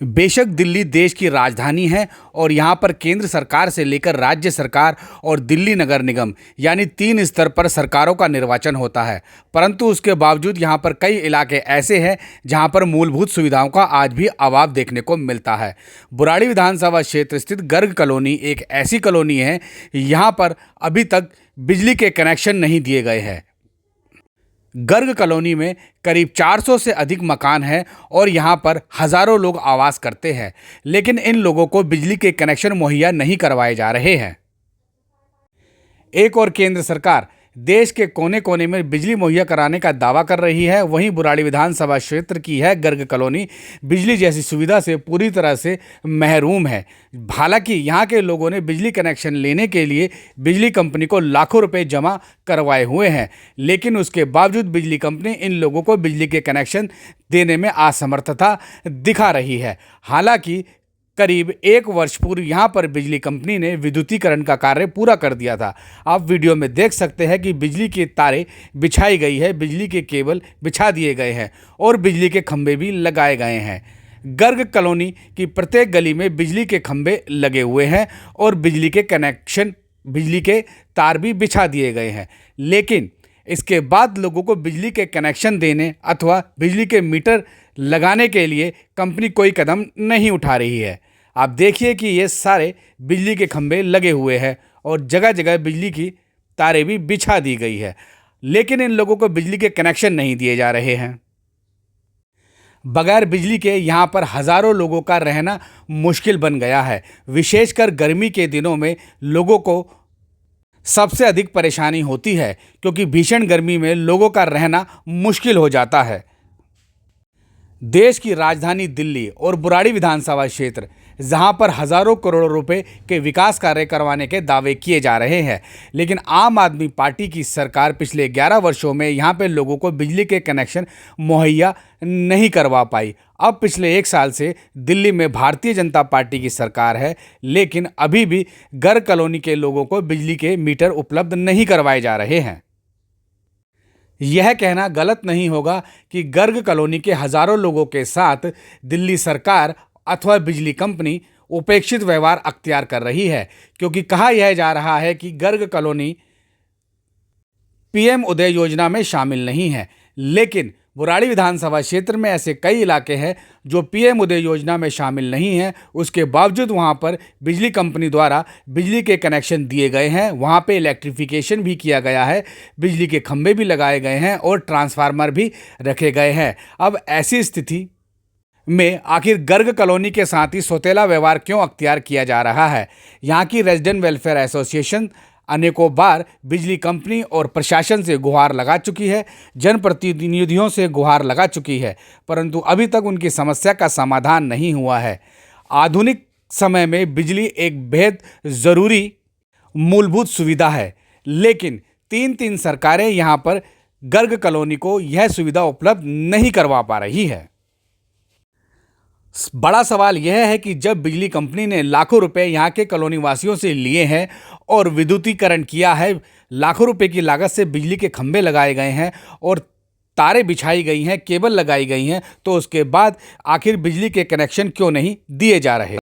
बेशक दिल्ली देश की राजधानी है और यहाँ पर केंद्र सरकार से लेकर राज्य सरकार और दिल्ली नगर निगम यानी 3 स्तर पर सरकारों का निर्वाचन होता है, परंतु उसके बावजूद यहाँ पर कई इलाके ऐसे हैं जहाँ पर मूलभूत सुविधाओं का आज भी अभाव देखने को मिलता है। बुराड़ी विधानसभा क्षेत्र स्थित गर्ग कॉलोनी एक ऐसी कॉलोनी है, यहाँ पर अभी तक बिजली के कनेक्शन नहीं दिए गए हैं। गर्ग कॉलोनी में करीब 400 से अधिक मकान हैं और यहाँ पर हज़ारों लोग आवास करते हैं, लेकिन इन लोगों को बिजली के कनेक्शन मुहैया नहीं करवाए जा रहे हैं। एक और केंद्र सरकार देश के कोने कोने में बिजली मुहैया कराने का दावा कर रही है, वहीं बुराड़ी विधानसभा क्षेत्र की है गर्ग कॉलोनी बिजली जैसी सुविधा से पूरी तरह से महरूम है। हालांकि यहाँ के लोगों ने बिजली कनेक्शन लेने के लिए बिजली कंपनी को लाखों रुपए जमा करवाए हुए हैं, लेकिन उसके बावजूद बिजली कंपनी इन लोगों को बिजली के कनेक्शन देने में असमर्थता दिखा रही है। हालांकि करीब 1 वर्ष पूर्व यहाँ पर बिजली कंपनी ने विद्युतीकरण का कार्य पूरा कर दिया था। आप वीडियो में देख सकते हैं कि बिजली की तारें बिछाई गई है, बिजली के केबल बिछा दिए गए हैं और बिजली के खंभे भी लगाए गए हैं। गर्ग कॉलोनी की प्रत्येक गली में बिजली के खंभे लगे हुए हैं और बिजली के कनेक्शन, बिजली के तार भी बिछा दिए गए हैं, लेकिन इसके बाद लोगों को बिजली के कनेक्शन देने अथवा बिजली के मीटर लगाने के लिए कंपनी कोई कदम नहीं उठा रही है। आप देखिए कि ये सारे बिजली के खंभे लगे हुए हैं और जगह जगह बिजली की तारें भी बिछा दी गई है, लेकिन इन लोगों को बिजली के कनेक्शन नहीं दिए जा रहे हैं। बगैर बिजली के यहाँ पर हज़ारों लोगों का रहना मुश्किल बन गया है। विशेषकर गर्मी के दिनों में लोगों को सबसे अधिक परेशानी होती है, क्योंकि भीषण गर्मी में लोगों का रहना मुश्किल हो जाता है। देश की राजधानी दिल्ली और बुराड़ी विधानसभा क्षेत्र, जहां पर हज़ारों करोड़ों रुपए के विकास कार्य करवाने के दावे किए जा रहे हैं, लेकिन आम आदमी पार्टी की सरकार पिछले 11 वर्षों में यहां पे लोगों को बिजली के कनेक्शन मुहैया नहीं करवा पाई। अब पिछले 1 साल से दिल्ली में भारतीय जनता पार्टी की सरकार है, लेकिन अभी भी गर्ग कॉलोनी के लोगों को बिजली के मीटर उपलब्ध नहीं करवाए जा रहे हैं। यह कहना गलत नहीं होगा कि गर्ग कॉलोनी के हज़ारों लोगों के साथ दिल्ली सरकार अथवा बिजली कंपनी उपेक्षित व्यवहार अख्तियार कर रही है, क्योंकि कहा यह जा रहा है कि गर्ग कॉलोनी पीएम उदय योजना में शामिल नहीं है, लेकिन बुराड़ी विधानसभा क्षेत्र में ऐसे कई इलाके हैं जो पीएम उदय योजना में शामिल नहीं हैं। उसके बावजूद वहां पर बिजली कंपनी द्वारा बिजली के कनेक्शन दिए गए हैं, वहां पे इलेक्ट्रिफिकेशन भी किया गया है, बिजली के खंभे भी लगाए गए हैं और ट्रांसफार्मर भी रखे गए हैं। अब ऐसी स्थिति में आखिर गर्ग कॉलोनी के साथ ही सौतेला व्यवहार क्यों अख्तियार किया जा रहा है? यहाँ की रेजिडेंट वेलफेयर एसोसिएशन अनेकों बार बिजली कंपनी और प्रशासन से गुहार लगा चुकी है, जनप्रतिनिधियों से गुहार लगा चुकी है, परंतु अभी तक उनकी समस्या का समाधान नहीं हुआ है। आधुनिक समय में बिजली एक बेहद ज़रूरी मूलभूत सुविधा है, लेकिन 3 सरकारें यहाँ पर गर्ग कॉलोनी को यह सुविधा उपलब्ध नहीं करवा पा रही है। बड़ा सवाल यह है कि जब बिजली कंपनी ने लाखों रुपए यहाँ के कॉलोनी वासियों से लिए हैं और विद्युतीकरण किया है, लाखों रुपए की लागत से बिजली के खंभे लगाए गए हैं और तारें बिछाई गई हैं, केबल लगाई गई हैं, तो उसके बाद आखिर बिजली के कनेक्शन क्यों नहीं दिए जा रहे?